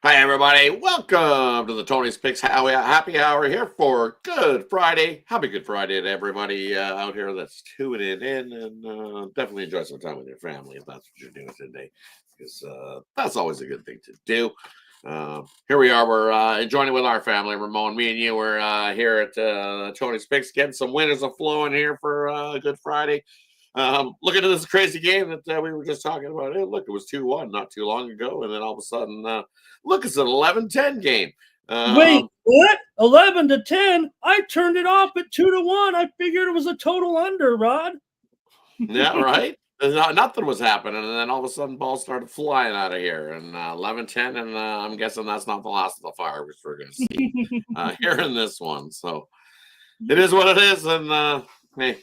Hi, everybody. Welcome to the Tony's Picks Happy Hour here for Good Friday. Happy Good Friday to everybody out here that's tuning in, and definitely enjoy some time with your family if that's what you're doing today, because that's always a good thing to do. Here we are. We're enjoying it with our family. Ramon, me and you were here at Tony's Picks getting some winners a flowing here for Good Friday. Looking at this crazy game that we were just talking about. Hey, look, it was 2-1 not too long ago, and then all of a sudden, look, it's an 11-10 game. Wait, what? 11-10? I turned it off at 2-1. I figured it was a total under, Rod. Yeah, right. Nothing was happening, and then all of a sudden, balls started flying out of here, and 11-10, and I'm guessing that's not the last of the fireworks we're going to see here in this one. So it is what it is, and hey,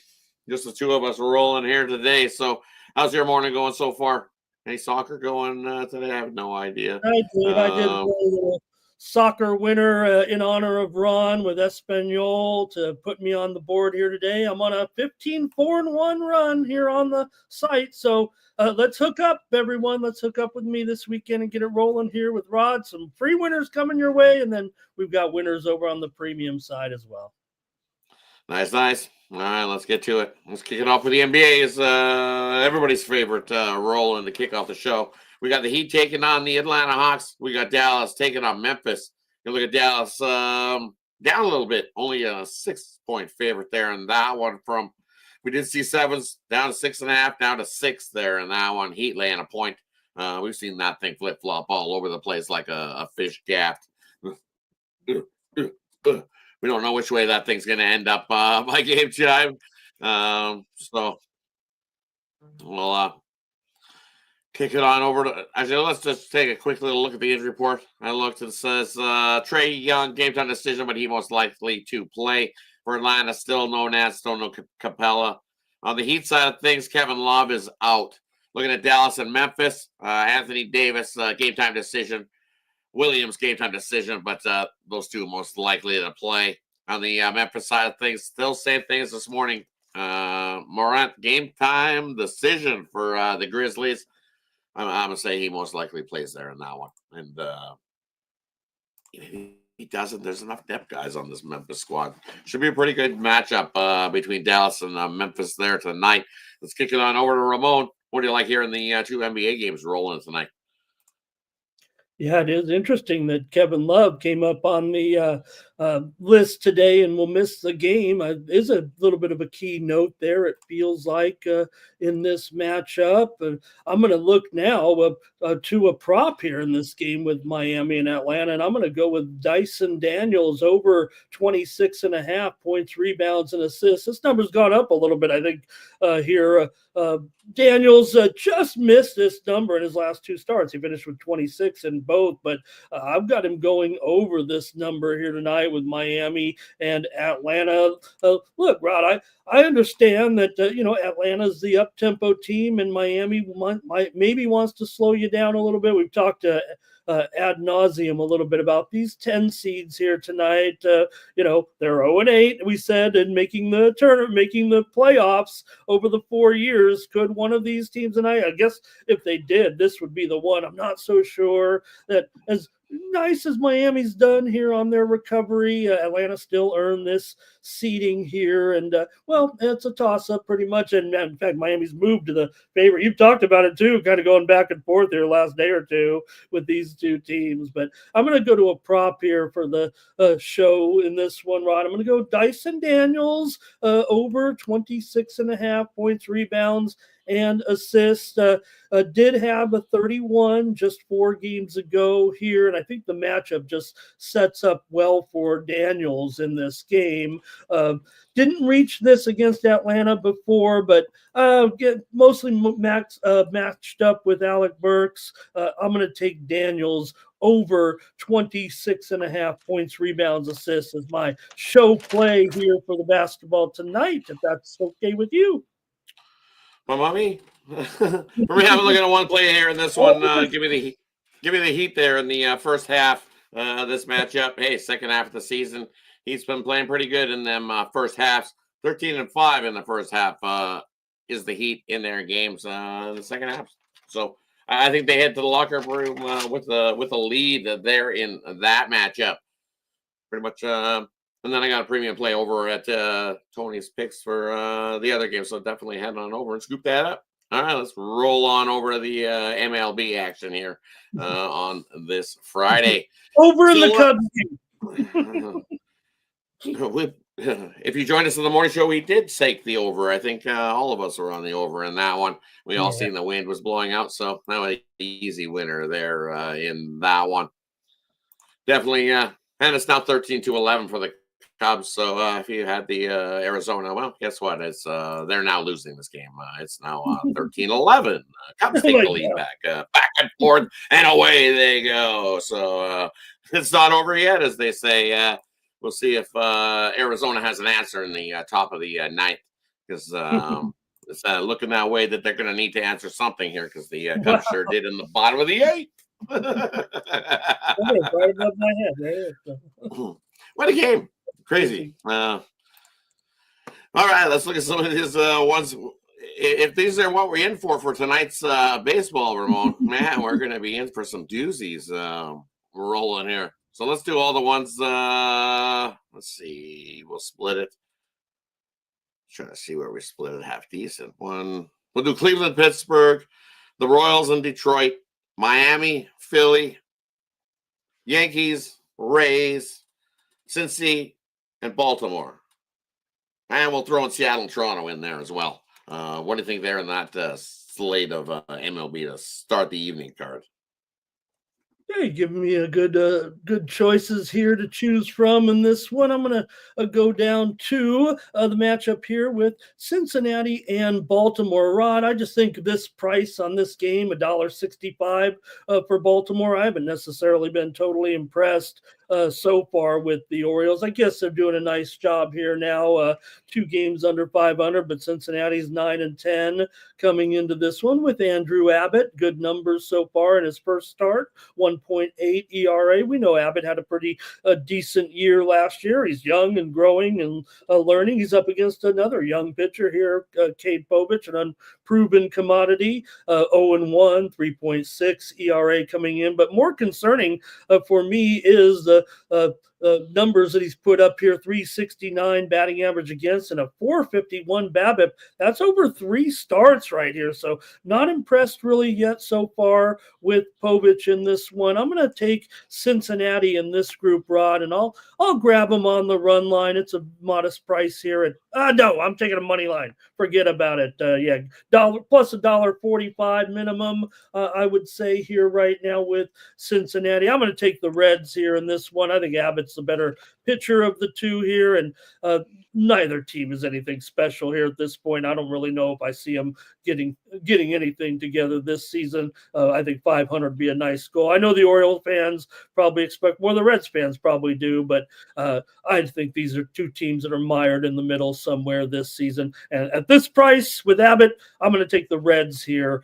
just the two of us rolling here today. So how's your morning going so far? Any soccer going today? I have no idea. I did play Um, a little soccer winner in honor of Ron with Espanol to put me on the board here today. I'm on a 15-4-1 run here on the site. So let's hook up, everyone. Let's hook up with me this weekend and get it rolling here with Rod. Some free winners coming your way, and then we've got winners over on the premium side as well. Nice, nice. All right, let's get to it. Let's kick it off with the NBA. Is everybody's favorite role in to kick off the show. We got the Heat taking on the Atlanta Hawks. We got Dallas taking on Memphis. You look at Dallas down a little bit, only a 6-point favorite there in that one. From we did see sevens down to 6.5, down to 6 there in that one. Heat laying a point. We've seen that thing flip flop all over the place like a fish gaffed. We don't know which way that thing's going to end up by game time. So we'll kick it on over to. Actually, let's just take a quick little look at the injury report. I looked and it says Trey Young game time decision, but he most likely to play for Atlanta. Still no Nance, still no Capella. On the Heat side of things, Kevin Love is out. Looking at Dallas and Memphis, Anthony Davis game time decision. Williams game time decision, but those two most likely to play. On the Memphis side of things, still same things this morning. Morant game time decision for the Grizzlies. I'm gonna say he most likely plays there in that one, and if he doesn't, there's enough depth guys on this Memphis squad. Should be a pretty good matchup between Dallas and Memphis there tonight. Let's kick it on over to Ramon. What do you like here in the two NBA games rolling tonight? Yeah, it is interesting that Kevin Love came up on the list today and will miss the game. Is a little bit of a key note there, it feels like, in this matchup. I'm going to look now to a prop here in this game with Miami and Atlanta, and I'm going to go with Dyson Daniels over 26.5 points, rebounds, and assists. This number's gone up a little bit, I think, here. Daniels just missed this number in his last two starts. He finished with 26 in both, but I've got him going over this number here tonight with Miami and Atlanta. Look, Rod, I understand that Atlanta's the up-tempo team, and Miami maybe wants to slow you down a little bit. We've talked ad nauseum a little bit about these 10 seeds here tonight. They're 0-8, we said, and making the tournament, making the playoffs over the 4 years. Could one of these teams, and I guess if they did, this would be the one. I'm not so sure that as nice as Miami's done here on their recovery, Atlanta still earned this seeding here, and it's a toss-up pretty much. And in fact, Miami's moved to the favorite. You've talked about it too, kind of going back and forth here last day or two with these two teams. But I'm going to go to a prop here for the show in this one, Rod. I'm going to go Dyson Daniels over 26.5 points, rebounds, and assists. Did have a 31 just 4 games ago here, and I think the matchup just sets up well for Daniels in this game. Didn't reach this against Atlanta before, but get mostly matched up with Alec Burks. I'm going to take Daniels over 26.5 points, rebounds, assists as my show play here for the basketball tonight, if that's okay with you. My mommy. Let me have a look at one play here in this one. Give me the Heat there in the first half. This matchup. Hey, second half of the season, he's been playing pretty good in them first halves. 13-5 in the first half is the Heat in their games in the second half. So I think they head to the locker room with a lead there in that matchup. Pretty much. And then I got a premium play over at Tony's picks for the other game. So definitely head on over and scoop that up. All right, let's roll on over to the MLB action here on this Friday. Over in the Cubs game. If you joined us in the morning show, we did take the over. I think all of us were on the over in that one. We all seen the wind was blowing out, so that was an easy winner there in that one. Definitely, and it's now 13-11 for the Cubs. So if you had the Arizona, well, guess what? It's they're now losing this game. It's now 13-11. Cubs take the lead back and forth, and away they go. So it's not over yet, as they say. We'll see if Arizona has an answer in the top of the ninth, because it's looking that way that they're going to need to answer something here, because the Cubs sure did in the bottom of the eighth. right above my head. What a game. Crazy. All right, let's look at some of these ones. If these are what we're in for tonight's baseball, Ramon, man, we're going to be in for some doozies rolling here. So let's do all the ones. Let's see. We'll split it. Trying to see where we split it half decent. One. We'll do Cleveland, Pittsburgh, the Royals in Detroit, Miami, Philly, Yankees, Rays, Cincy, and Baltimore. And we'll throw in Seattle and Toronto in there as well. What do you think there in that slate of MLB to start the evening card? Yeah, you give me a good choices here to choose from in this one. I'm going to go down to the matchup here with Cincinnati and Baltimore. Rod, I just think this price on this game, $1.65 for Baltimore. I haven't necessarily been totally impressed so far with the Orioles. I guess they're doing a nice job here now. 2 games under 500, but Cincinnati's 9-10 coming into this one with Andrew Abbott. Good numbers so far in his first start. 1.8 ERA. We know Abbott had a pretty decent year last year. He's young and growing and learning. He's up against another young pitcher here, Cade Povich, an unproven commodity. 0-1, 3.6 ERA coming in. But more concerning for me is the numbers that he's put up here: 369 batting average against and a 451 BABIP. That's over 3 starts right here. So not impressed really yet so far with Povich in this one. I'm going to take Cincinnati in this group, Rod, and I'll grab him on the run line. It's a modest price here at no, I'm taking a money line. Forget about it. Dollar plus $1.45 minimum. I would say here right now with Cincinnati. I'm going to take the Reds here in this one. I think Abbott's the better pitcher of the two here, and neither team is anything special here at this point. I don't really know if I see them getting anything together this season. I think 500 would be a nice goal. I know the Orioles fans probably expect more. The Reds fans probably do, but I think these are 2 teams that are mired in the middle somewhere this season. And at this price with Abbott, I'm going to take the Reds here,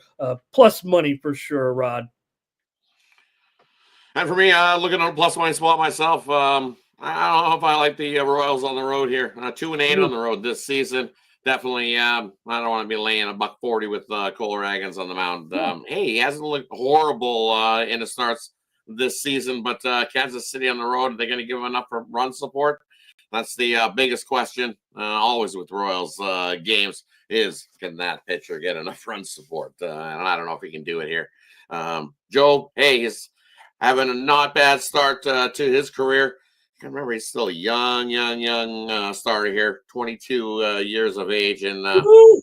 plus money for sure, Rod. And for me, looking on a plus money spot myself, I don't know if I like the Royals on the road here. 2-8 on the road this season. Definitely, I don't want to be laying $1.40 with Kolaragans on the mound. Hey, he hasn't looked horrible in the starts this season, but Kansas City on the road, are they going to give him enough for run support? That's the biggest question always with Royals games is, can that pitcher get enough run support? And I don't know if he can do it here. Joe, hey, he's having a not bad start to his career. I can remember he's still a young starter here, 22 years of age. And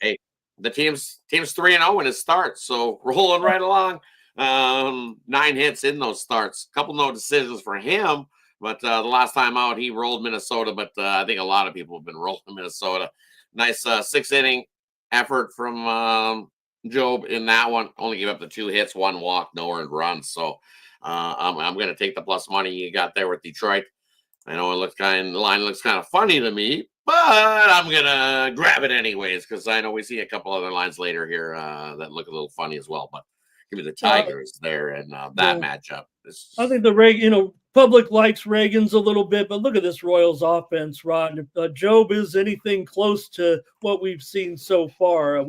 hey, the team's 3-0 in his starts, so rolling right along. 9 hits in those starts. Couple no decisions for him, but the last time out he rolled Minnesota. But I think a lot of people have been rolling Minnesota. Nice 6-inning effort from Job in that one. Only gave up the 2 hits, 1 walk, no earned runs. So I'm going to take the plus money you got there with Detroit. I know the line looks kind of funny to me, but I'm going to grab it anyways, because I know we see a couple other lines later here that look a little funny as well. But give me the Tigers there and that matchup. I think the public likes Reagan's a little bit, but look at this Royals offense, Rod. If Job is anything close to what we've seen so far,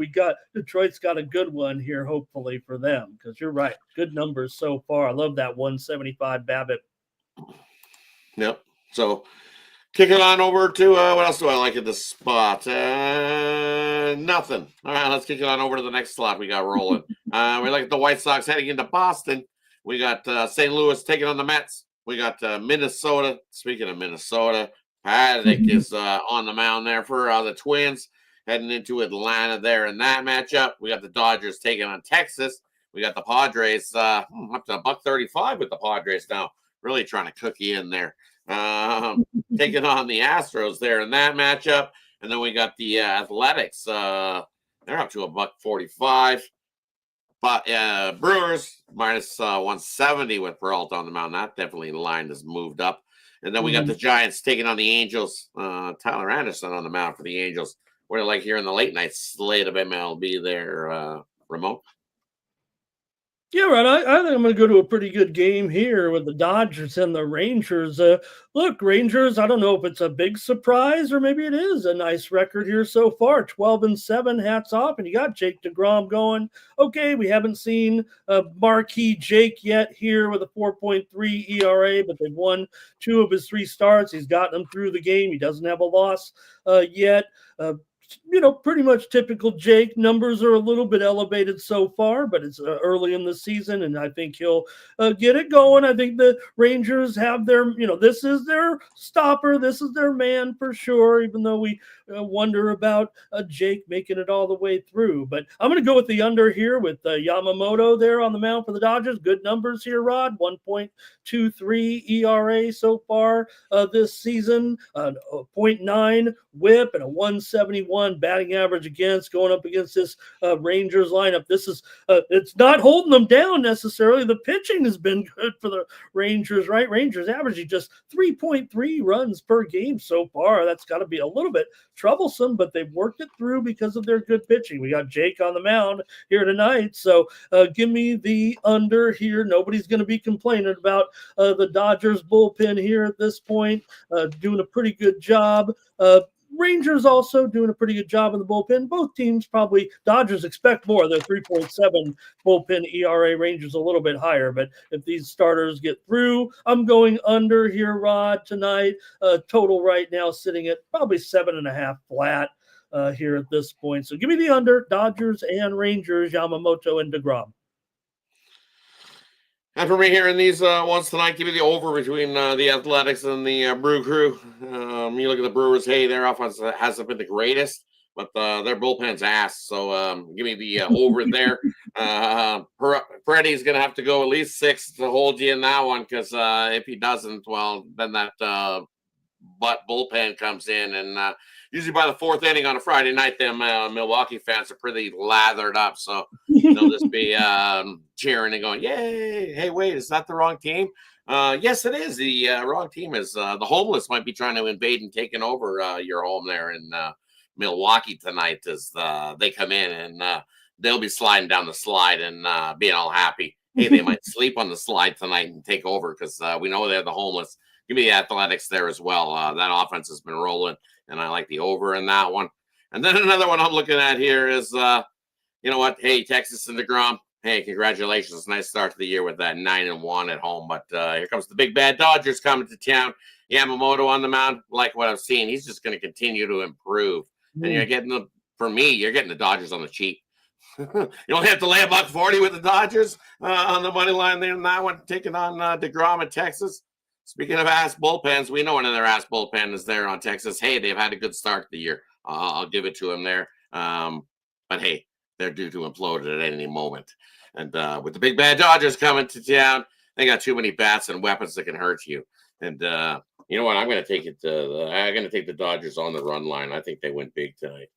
Detroit's got a good one here, hopefully for them, because you're right, good numbers so far. I love that 175 BABIP. Yep. So kicking on over to what else do I like at this spot? Nothing. All right, let's kick it on over to the next slot we got rolling. We like the White Sox heading into Boston. We got St. Louis taking on the Mets. We got Minnesota. Speaking of Minnesota, Paddock is on the mound there for the Twins, heading into Atlanta there in that matchup. We got the Dodgers taking on Texas. We got the Padres up to $1.35 with the Padres now. Really trying to cook you in there. Taking on the Astros there in that matchup. And then we got the Athletics. They're up to $1.45. But Brewers minus 170 with Peralta on the mound. That definitely line has moved up. And then we got the Giants taking on the Angels. Tyler Anderson on the mound for the Angels. What do you like here in the late night slate of MLB there, Ramon? Yeah, right. I think I'm going to go to a pretty good game here with the Dodgers and the Rangers. Look, Rangers, I don't know if it's a big surprise or maybe it is a nice record here so far. 12-7, hats off. And you got Jake DeGrom going. Okay, we haven't seen marquee Jake yet here with a 4.3 ERA, but they've won 2 of his 3 starts. He's gotten them through the game. He doesn't have a loss yet. Pretty much typical Jake. Numbers are a little bit elevated so far, but it's early in the season, and I think he'll get it going. I think the Rangers have their, this is their stopper. This is their man for sure, even though we wonder about Jake making it all the way through. But I'm going to go with the under here with Yamamoto there on the mound for the Dodgers. Good numbers here, Rod. 1.23 ERA so far this season, 0.9 whip, and a 171 batting average against, going up against this Rangers lineup. This is it's not holding them down necessarily. The pitching has been good for the Rangers, right? Rangers averaging just 3.3 runs per game so far. That's got to be a little bit troublesome, but they've worked it through because of their good pitching. We got Jake on the mound here tonight, so give me the under here. Nobody's going to be complaining about the Dodgers bullpen here at this point, doing a pretty good job. Rangers also doing a pretty good job in the bullpen. Both teams probably, Dodgers expect more. They're 3.7 bullpen ERA, Rangers a little bit higher. But if these starters get through, I'm going under here, Rod, tonight. Total right now sitting at probably 7.5 flat here at this point. So give me the under, Dodgers and Rangers, Yamamoto and DeGrom. And for me here in these ones tonight, give me the over between the Athletics and the Brew Crew. You look at the Brewers, hey, their offense hasn't been the greatest, but their bullpen's ass. So give me the over there. Freddie's going to have to go at least 6 to hold you in that one, because if he doesn't, well, then that bullpen comes in. And usually by the 4th inning on a Friday night, them Milwaukee fans are pretty lathered up. So they'll just be cheering and going, yay. Hey, wait, is that the wrong team? Yes, it is. The wrong team is the homeless might be trying to invade and taking over your home there in Milwaukee tonight as they come in, and they'll be sliding down the slide and being all happy. Hey, they might sleep on the slide tonight and take over because we know they're the homeless. Give me the Athletics there as well. That offense has been rolling, and I like the over in that one. And then another one I'm looking at here is, you know what? Hey, Texas and DeGrom. Hey, congratulations. Nice start to the year with that 9-1 at home. But here comes the big bad Dodgers coming to town. Yamamoto on the mound. Like what I've seen, he's just going to continue to improve. And you're getting you're getting the Dodgers on the cheap. You only have to lay $1.40 with the Dodgers on the money line there in that one, taking on DeGrom in Texas. Speaking of ass bullpens, we know one of their ass bullpen is there on Texas. Hey, they've had a good start to the year. I'll give it to them there. But hey, they're due to implode at any moment. And with the big bad Dodgers coming to town, they got too many bats and weapons that can hurt you. And you know what? I'm going to take it. I'm going to take the Dodgers on the run line. I think they went big tonight.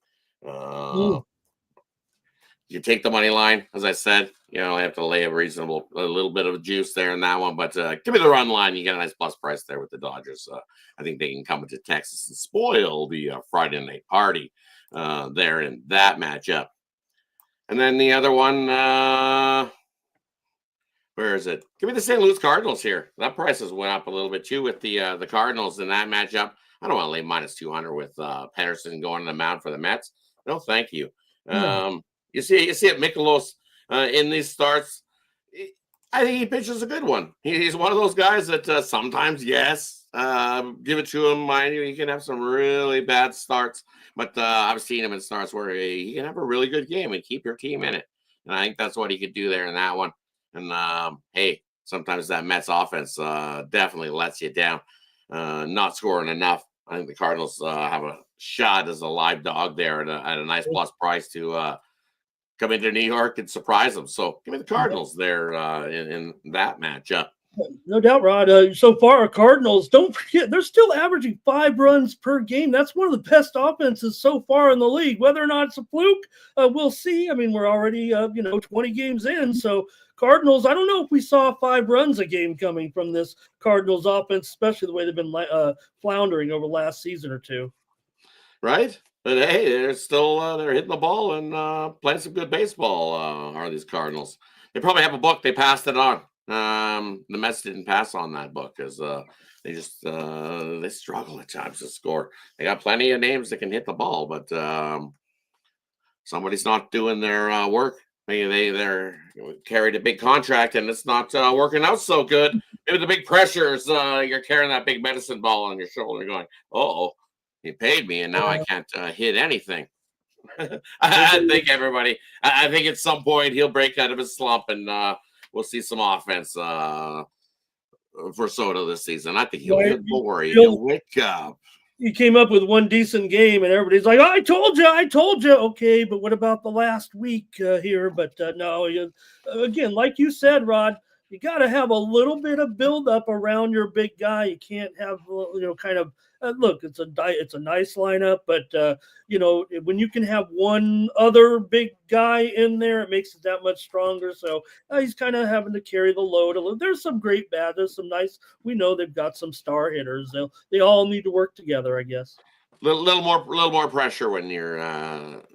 You take the money line, as I said. You know, I have to lay a little bit of juice there in that one. But give me the run line. You get a nice plus price there with the Dodgers. I think they can come into Texas and spoil the Friday night party there in that matchup. And then the other one, where Where is it? Give me the St. Louis Cardinals here. That price has went up a little bit too with the Cardinals in that matchup. I don't want to lay minus 200 with Pedersen going to the mound for the Mets. No, thank you. No. You see it, Mikolos in these starts. I think he pitches a good one. He's one of those guys that sometimes, yes, give it to him. Mind you, he can have some really bad starts, but I've seen him in starts where he can have a really good game and keep your team in it. And I think that's what he could do there in that one. And hey, sometimes that Mets offense definitely lets you down, not scoring enough. I think the Cardinals have a shot as a live dog there at a nice plus price to come into New York and surprise them. So give me the Cardinals there in that matchup. No doubt, Rod. So far, our Cardinals, don't forget, they're still averaging 5 runs per game. That's one of the best offenses so far in the league. Whether or not it's a fluke, we'll see. I mean, we're already, 20 games in. So Cardinals, I don't know if we saw 5 runs a game coming from this Cardinals offense, especially the way they've been floundering over the last season or two. Right? But hey, they're still they're hitting the ball and playing some good baseball. Are these Cardinals? They probably have a book. They passed it on. The Mets didn't pass on that book because they just they struggle at times to score. They got plenty of names that can hit the ball, but somebody's not doing their work. They're carried a big contract and it's not working out so good. Maybe the big pressures. You're carrying that big medicine ball on your shoulder, going, "Oh, he paid me, and now I can't hit anything." I think everybody. I think at some point he'll break out of his slump and we'll see some offense for Soto this season. I think he'll worry. He'll wake up. He came up with one decent game, and everybody's like, I told you. Okay, but what about the last week here? But no, again, like you said, Rod, you got to have a little bit of buildup around your big guy. You can't have, kind of, look, it's a nice lineup, but, when you can have one other big guy in there, it makes it that much stronger. So he's kind of having to carry the load a little. There's some great bad. There's some nice. We know they've got some star hitters. They all need to work together, I guess. Little more pressure when you're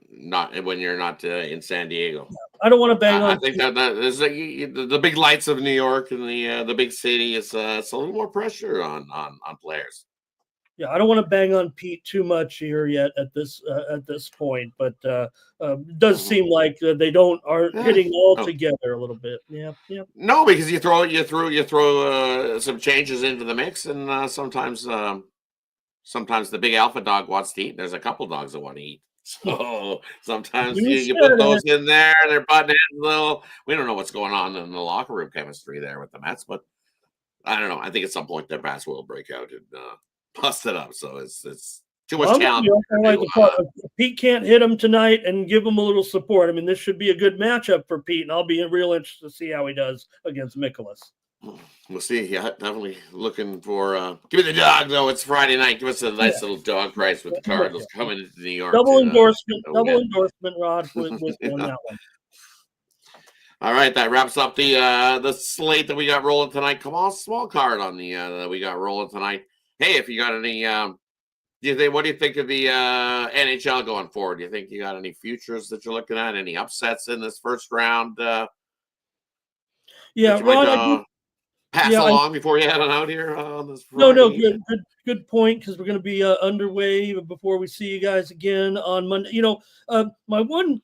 not in San Diego. I don't want to bang on. I think that is the big lights of New York and the big city. It's a little more pressure on players. Yeah, I don't want to bang on Pete too much here yet at this point, but it does seem like they aren't hitting all together a little bit. Yeah. No, because you throw some changes into the mix, and sometimes the big alpha dog wants to eat. There's a couple dogs that want to eat. So sometimes you put those in there, they're butting in a little. We don't know what's going on in the locker room chemistry there with the Mets, but I don't know. I think at some point their bats will break out and bust it up. So it's too much talent. If Pete can't hit him tonight and give him a little support, I mean, this should be a good matchup for Pete, and I'll be real interested to see how he does against Mikolas. We'll see. Yeah, definitely looking for. Give me the dog though. It's Friday night. Give us a nice little dog price with the Cardinals coming into New York. Double endorsement, Rod, with on that one. All right, that wraps up the slate that we got rolling tonight. Come on, small card on the that we got rolling tonight. Hey, if you got any, what do you think of the NHL going forward? Do you think you got any futures that you're looking at? Any upsets in this first round? Yeah, Rod. Pass along before you head on out here on this Friday. No, good point, because we're going to be underway before we see you guys again on Monday. My one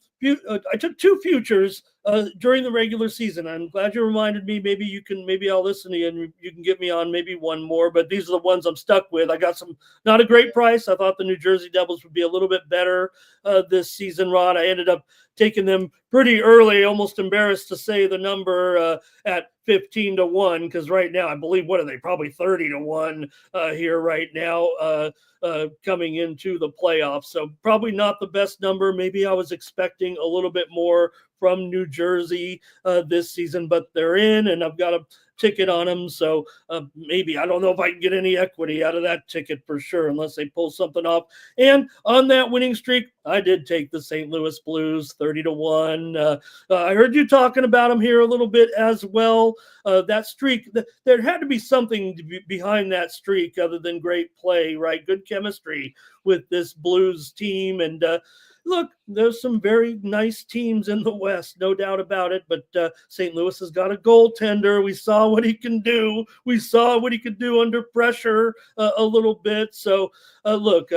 I took 2 futures during the regular season. I'm glad you reminded me. Maybe I'll listen to you and you can get me on maybe one more, but these are the ones I'm stuck with. I got some, not a great price. I thought the New Jersey Devils would be a little bit better this season, Rod. I ended up taking them pretty early, almost embarrassed to say the number at 15-1, because right now I believe, what are they, probably 30-1 here right now coming into the playoffs. So probably not the best number. Maybe I was expecting a little bit more from New Jersey this season, but they're in, and I've got a ticket on them. So maybe, I don't know if I can get any equity out of that ticket for sure, unless they pull something off. And on that winning streak, I did take the St. Louis Blues 30-1. I heard you talking about them here a little bit as well. That streak, there had to be something behind that streak other than great play, right? Good chemistry with this Blues team. And look, there's some very nice teams in the West, no doubt about it. But St. Louis has got a goaltender. We saw what he can do. We saw what he could do under pressure a little bit. So, look,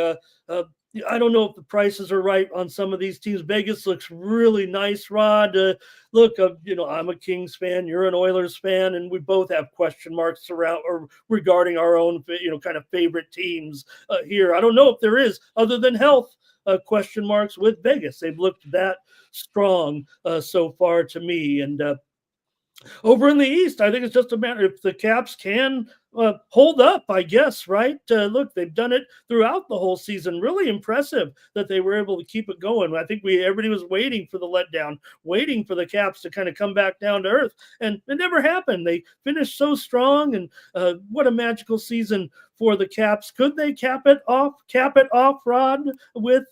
I don't know if the prices are right on some of these teams. Vegas looks really nice, Rod. Look, I'm a Kings fan. You're an Oilers fan, and we both have question marks around or regarding our own, kind of favorite teams here. I don't know if there is, other than health, question marks with Vegas. They've looked that strong so far to me, and over in the East, I think it's just a matter if the Caps can hold up, I guess, right? Look, they've done it throughout the whole season. Really impressive that they were able to keep it going. I think everybody was waiting for the letdown, waiting for the Caps to kind of come back down to earth, and it never happened. They finished so strong, and what a magical season for the Caps. Could they cap it off, Rod, with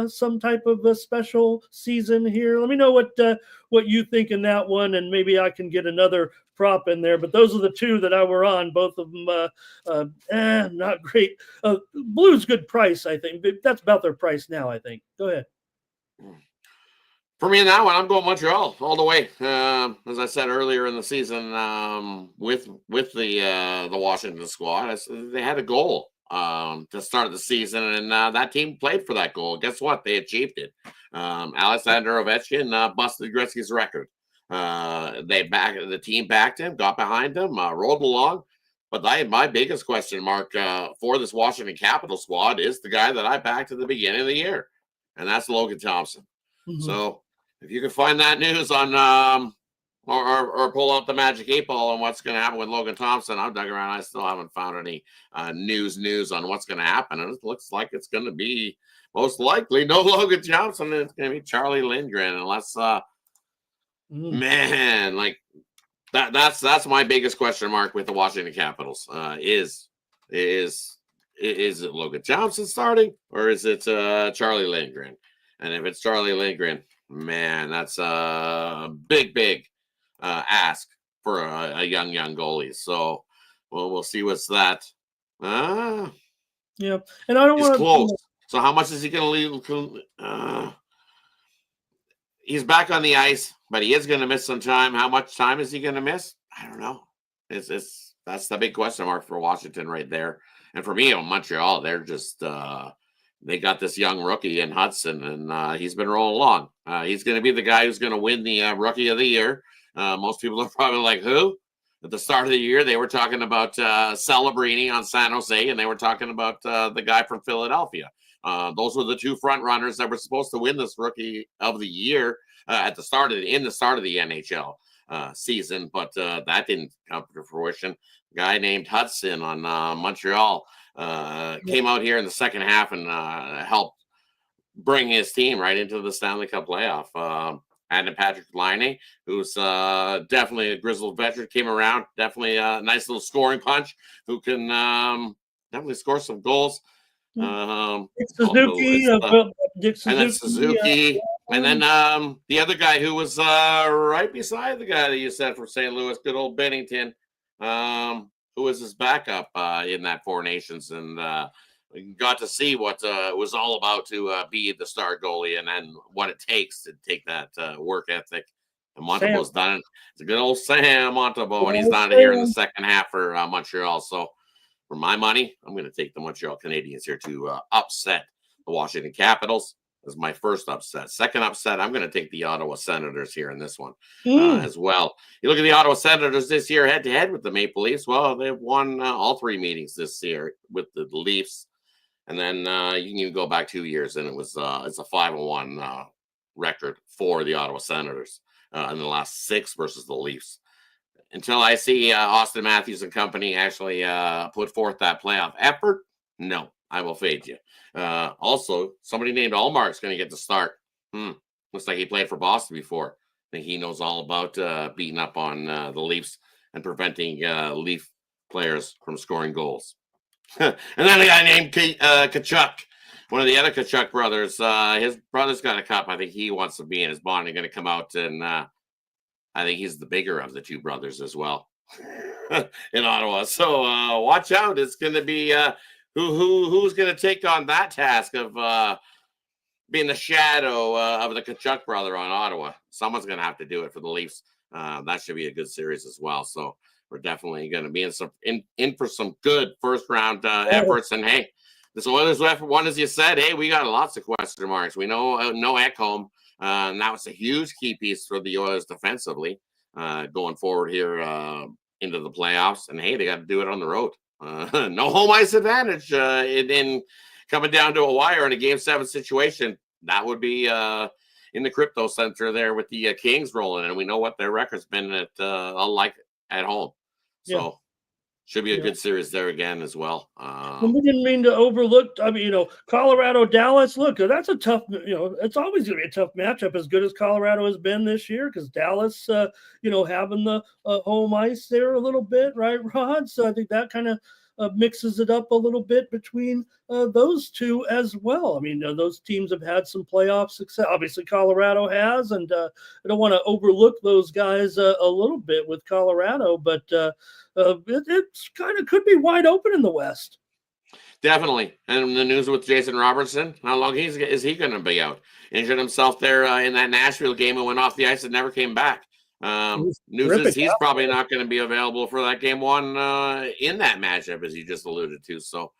some type of a special season here? Let me know what you think in that one, and maybe I can get another prop in there. But those are the two that I were on. Both of them not great. Blues good price, I think. That's about their price now, I think. Go ahead. For me in that one, I'm going Montreal all the way. As I said earlier in the season, with the Washington squad, they had a goal to start the season, and that team played for that goal. Guess what? They achieved it. Alexander Ovechkin busted Gretzky's record. The team backed him, got behind him, rolled along. But my biggest question mark for this Washington Capitals squad is the guy that I backed at the beginning of the year, and that's Logan Thompson. Mm-hmm. So if you can find that news on or pull out the magic 8 ball on what's going to happen with Logan Thompson, I've dug around. I still haven't found any news on what's going to happen. And it looks like it's going to be most likely no Logan Thompson. It's going to be Charlie Lindgren, unless man, like that's my biggest question mark with the Washington Capitals. Is it Logan Thompson starting, or is it Charlie Lindgren? And if it's Charlie Lindgren, man, that's a big ask for a young goalie. So we'll see what's that. Yeah, and I don't want to close. So how much is he going to leave? He's back on the ice, but he is going to miss some time. How much time is he going to miss? I don't know. That's the big question mark for Washington right there. And for me, on Montreal, they're just they got this young rookie in Hudson, and he's been rolling along. He's going to be the guy who's going to win the Rookie of the Year. Most people are probably like, who? At the start of the year, they were talking about Celebrini on San Jose, and they were talking about the guy from Philadelphia. Those were the two front runners that were supposed to win this Rookie of the Year at the start of the NHL season, but that didn't come to fruition. A guy named Hudson on Montreal came out here in the second half and helped bring his team right into the Stanley Cup playoff. And Patrick Laine, who's definitely a grizzled veteran, came around. Definitely a nice little scoring punch who can definitely score some goals. Suzuki, and then Suzuki, and then the other guy who was right beside the guy that you said from St. Louis, good old Bennington, who was his backup in that Four Nations, and got to see what it was all about to be the star goalie, and then what it takes to take that work ethic. And Montembeau's done it. It's a good old Sam Montembeau, and he's done it here in the second half for Montreal. So for my money, I'm going to take the Montreal Canadiens here to upset the Washington Capitals as my first upset. Second upset, I'm going to take the Ottawa Senators here in this one as well. You look at the Ottawa Senators this year head-to-head with the Maple Leafs. Well, they've won all 3 meetings this year with the Leafs. And then you can go back 2 years, and it's a 5-1 record for the Ottawa Senators in the last 6 versus the Leafs. Until I see Austin Matthews and company actually put forth that playoff effort, no, I will fade you. Also, somebody named Allmark is going to get the start. Looks like he played for Boston before. I think he knows all about beating up on the Leafs and preventing Leaf players from scoring goals. And then a guy named Kachuk, one of the other Kachuk brothers. His brother's got a cup. I think he wants to be in his bond. They're going to come out, and I think he's the bigger of the two brothers as well in Ottawa. So watch out. It's going to be who's going to take on that task of being the shadow of the Kachuk brother on Ottawa. Someone's going to have to do it for the Leafs. That should be a good series as well. So we're definitely going to be in for some good first round efforts. And hey, this Oilers effort one, as you said, hey, we got lots of question marks. We know no Ekholm. And that was a huge key piece for the Oilers defensively going forward here into the playoffs. And hey, they got to do it on the road. No home ice advantage in coming down to a wire in a Game 7 situation. That would be in the crypto center there with the Kings rolling, and we know what their record's been at like at home. So should be a good series there again as well. We didn't mean to overlook. I mean, Colorado, Dallas. Look, that's a tough. It's always going to be a tough matchup. As good as Colorado has been this year, because Dallas, having the home ice there a little bit, right, Rod? So I think that kind of mixes it up a little bit between those two as well. I mean, those teams have had some playoff success. Obviously, Colorado has, and I don't want to overlook those guys a little bit with Colorado, but it's kind of could be wide open in the West. Definitely. And the news with Jason Robertson, how long is he going to be out? Injured himself there in that Nashville game and went off the ice and never came back. News is he's probably not going to be available for that game one in that matchup, as you just alluded to. So,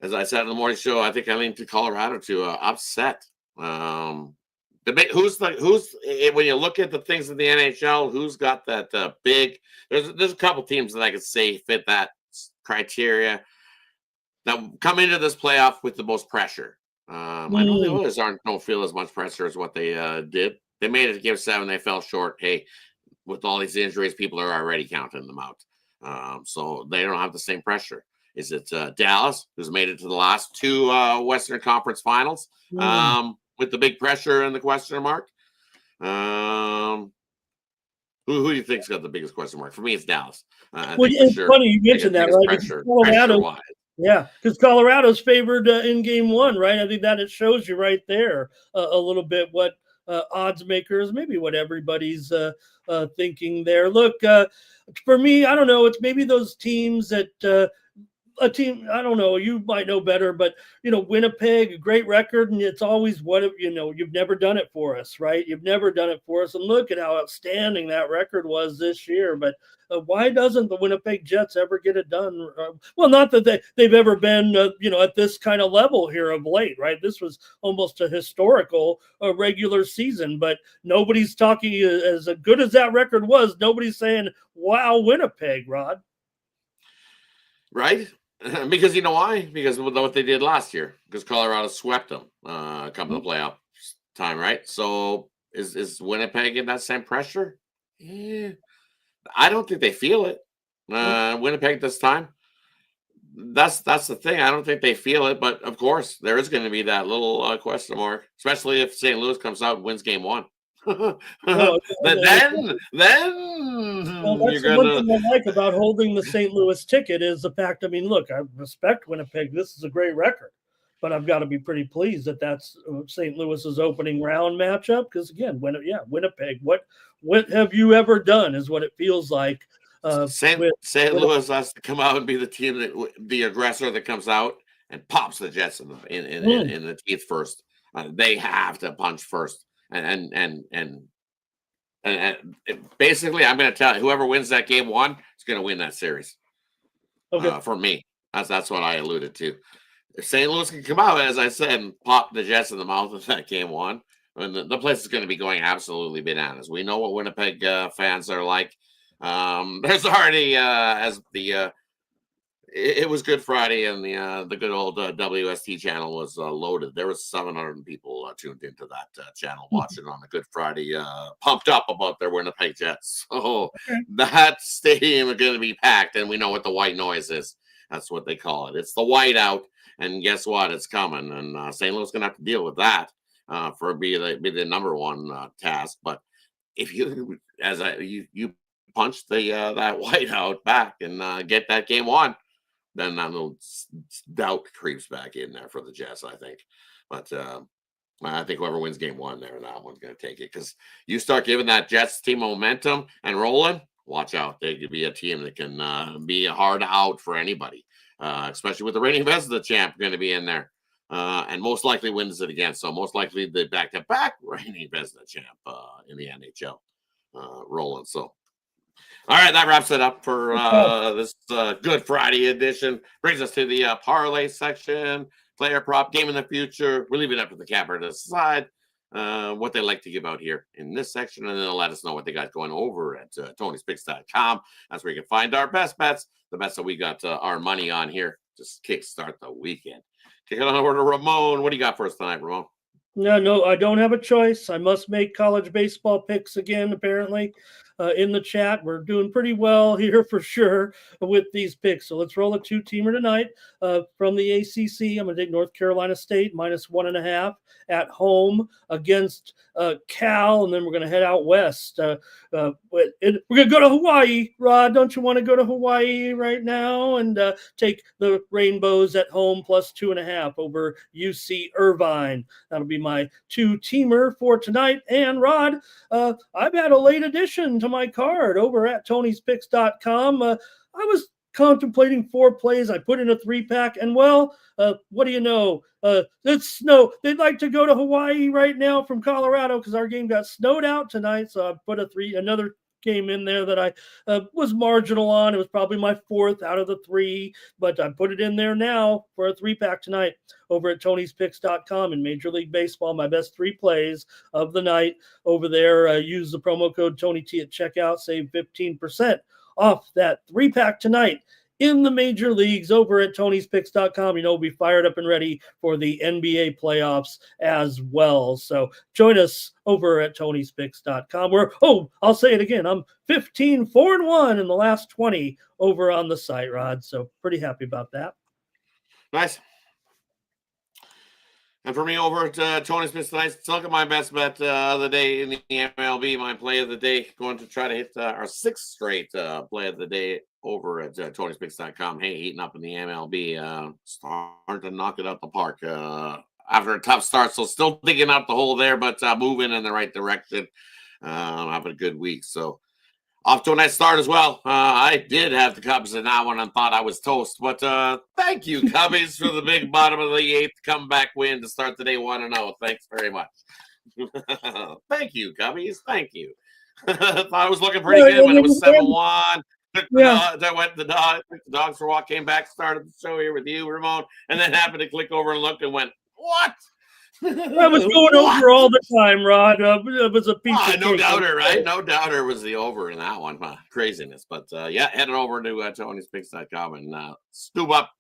as I said in the morning show, I think I lean to Colorado to upset. Debate who's when you look at the things in the NHL, who's got that big? There's a couple teams that I could say fit that criteria that come into this playoff with the most pressure. I know the Oilers don't feel as much pressure as what they did. They made it to Game 7. They fell short. Hey, with all these injuries, people are already counting them out. So they don't have the same pressure. Is it Dallas, who's made it to the last two Western Conference Finals with the big pressure and the question mark? Who do you think's got the biggest question mark? For me, it's Dallas. It's funny you mentioned that, right? Pressure-wise. Yeah, because Colorado's favored in Game 1, right? I think that it shows you right there a little bit what odds makers, maybe what everybody's thinking there. Look, for me, I don't know. It's maybe those teams that a team, I don't know, you might know better, but, Winnipeg, a great record, and it's always you've never done it for us, right? You've never done it for us. And look at how outstanding that record was this year. But why doesn't the Winnipeg Jets ever get it done? Well, not that they've ever been, at this kind of level here of late, right? This was almost a historical regular season, but nobody's talking as good as that record was. Nobody's saying, wow, Winnipeg, Rod. Right? Because you know why? Because of what they did last year. Because Colorado swept them come to the playoff time, right? So is Winnipeg in that same pressure? Yeah. I don't think they feel it. Winnipeg this time. That's the thing. I don't think they feel it, but of course there is going to be that little question mark, especially if St. Louis comes out and wins Game 1. Then that's the one thing I like about holding the St. Louis ticket is the fact. I mean, look, I respect Winnipeg. This is a great record, but I've got to be pretty pleased that that's St. Louis's opening round matchup. Because again, Winnipeg. What have you ever done? Is what it feels like. St. Louis has to come out and be the team the aggressor that comes out and pops the Jets in the teeth first. They have to punch first. And basically, I'm going to tell you, whoever wins that Game 1 is going to win that series. Okay. For me, that's what I alluded to. If St. Louis can come out, as I said, and pop the Jets in the mouth of that Game 1, and the place is going to be going absolutely bananas. We know what Winnipeg fans are like. There's already it was Good Friday, and the good old WST channel was loaded. There was 700 people tuned into that channel watching on the Good Friday, pumped up about their Winnipeg Jets. So that stadium is going to be packed, and we know what the white noise is. That's what they call it. It's the whiteout, and guess what? It's coming, and St. Louis is going to have to deal with that for be the number one task. But if you punch that whiteout back and get that Game 1. Then that little doubt creeps back in there for the Jets, I think. But I think whoever wins Game 1 there, that one's going to take it. Because you start giving that Jets team momentum and rolling, watch out. They could be a team that can be a hard out for anybody, especially with the reigning Vezina champ going to be in there. and most likely wins it again. So most likely the back-to-back reigning Vezina champ in the NHL rolling. So all right, that wraps it up for this Good Friday edition. Brings us to the parlay section, player prop, game in the future. We're leaving it up to the capper to decide what they like to give out here in this section, and then they'll let us know what they got going over at TonySpicks.com. That's where you can find our best bets, the bets that we got our money on here. Just kickstart the weekend. Kick it on over to Ramon. What do you got for us tonight, Ramon? No, I don't have a choice. I must make college baseball picks again, apparently. In the chat, we're doing pretty well here for sure with these picks. So let's roll a two-teamer tonight from the ACC. I'm going to take North Carolina State -1.5 at home against Cal, and then we're going to head out west. We're going to go to Hawaii. Rod, don't you want to go to Hawaii right now and take the Rainbows at home +2.5 over UC Irvine? That'll be my two-teamer for tonight. And Rod, I've had a late addition to my card over at Tony'sPicks.com. I was contemplating 4 plays. I put in a 3-pack, and well, what do you know? It's snow. They'd like to go to Hawaii right now from Colorado because our game got snowed out tonight. So I put another game in there that I was marginal on. It was probably my 4th out of the 3, but I put it in there now for a 3-pack tonight over at Tony'sPicks.com in Major League Baseball. My best 3 plays of the night over there. Use the promo code TonyT at checkout. Save 15% off that 3-pack tonight in the major leagues over at Tony'sPicks.com. We'll be fired up and ready for the NBA playoffs as well. So join us over at Tony'sPicks.com. I'll say it again. I'm 15-4-1 in the last 20 over on the site, Rod. So pretty happy about that. Nice. And for me over at Tony's Picks tonight, let's look at my best bet of the day in the MLB. My play of the day, going to try to hit our 6th straight play of the day over at Tony'sPicks.com. Hey, heating up in the MLB, starting to knock it out the park after a tough start. So still digging out the hole there, but moving in the right direction. Having a good week. So off to a nice start as well. I did have the Cubs in that one and thought I was toast. But thank you, Cubbies, for the big bottom of the 8th comeback win to start the day 1-0. Thanks very much. Thank you, Cubbies. Thank you. Thought I was looking pretty good when it was 7-1. The dogs for a walk, came back, started the show here with you, Ramon, and then happened to click over and look and went, what? I was going over all the time, Rod. It was a piece of no doubter, right? No doubter was the over in that one. Craziness. But yeah, heading over to Tony'sPicks.com and scoop up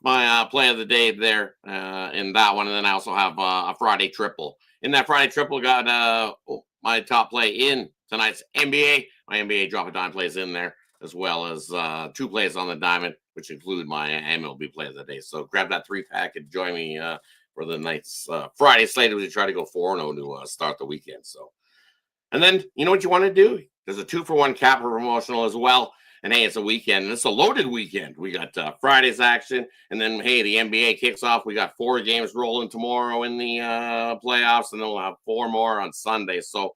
my play of the day there in that one. And then I also have a Friday triple. In that Friday triple, got my top play in tonight's NBA. My NBA drop a dime plays in there, as well as 2 plays on the diamond, which include my MLB play of the day. So grab that 3-pack and join me for the night's Friday slate. We try to go 4-0 to start the weekend. So, and then you know what you want to do? There's a 2-for-1 capper promotional as well. And hey, it's a weekend. And it's a loaded weekend. We got Friday's action, and then hey, the NBA kicks off. We got 4 games rolling tomorrow in the playoffs, and then we'll have 4 more on Sunday. So,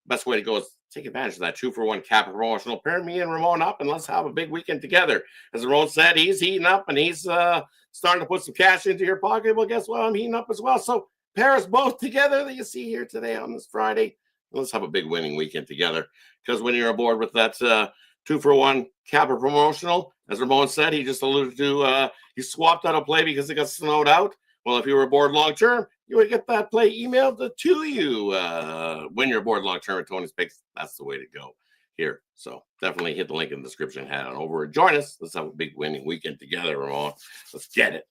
best way to go is take advantage of that 2-for-1 capper promotional. Pair me and Ramon up, and let's have a big weekend together. As Ramon said, he's heating up, and he's starting to put some cash into your pocket. Well, guess what? I'm heating up as well. So pair us both together that you see here today on this Friday. Let's have a big winning weekend together. Because when you're aboard with that 2-for-1 capper promotional, as Ramon said, he just alluded to, he swapped out a play because it got snowed out. Well, if you were aboard long term, you would get that play emailed to you when you're aboard long term at Tony's Picks. That's the way to go here. So definitely hit the link in the description, head on over and join us. Let's have a big winning weekend together, Ramon. Let's get it.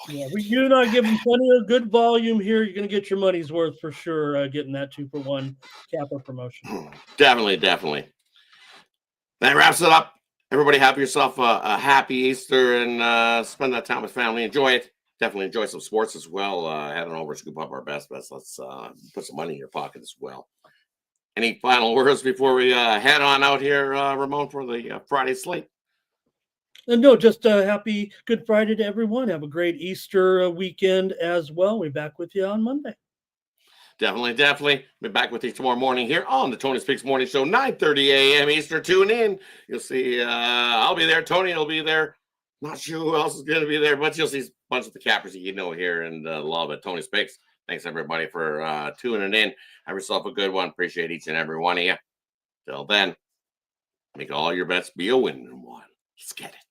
Yeah, we do not give them plenty of good volume here. You're going to get your money's worth for sure getting that 2-for-1 capper promotion. Definitely. That wraps it up. Everybody have yourself a happy Easter and spend that time with family. Enjoy it. Definitely enjoy some sports as well. Head on over, scoop up our best bets. Let's put some money in your pocket as well. Any final words before we head on out here, Ramon, for the Friday slate? No, just happy Good Friday to everyone. Have a great Easter weekend as well. We'll be back with you on Monday. Definitely. Be back with you tomorrow morning here on the Tony's Picks Morning Show, 9:30 a.m. Eastern. Tune in. You'll see I'll be there. Tony will be there. Not sure who else is going to be there, but you'll see bunch of the cappers you know here and love it. Tony Spicks. Thanks everybody for tuning in. Have yourself a good one. Appreciate each and every one of you. Till then, make all your bets be a winning one. Let's get it.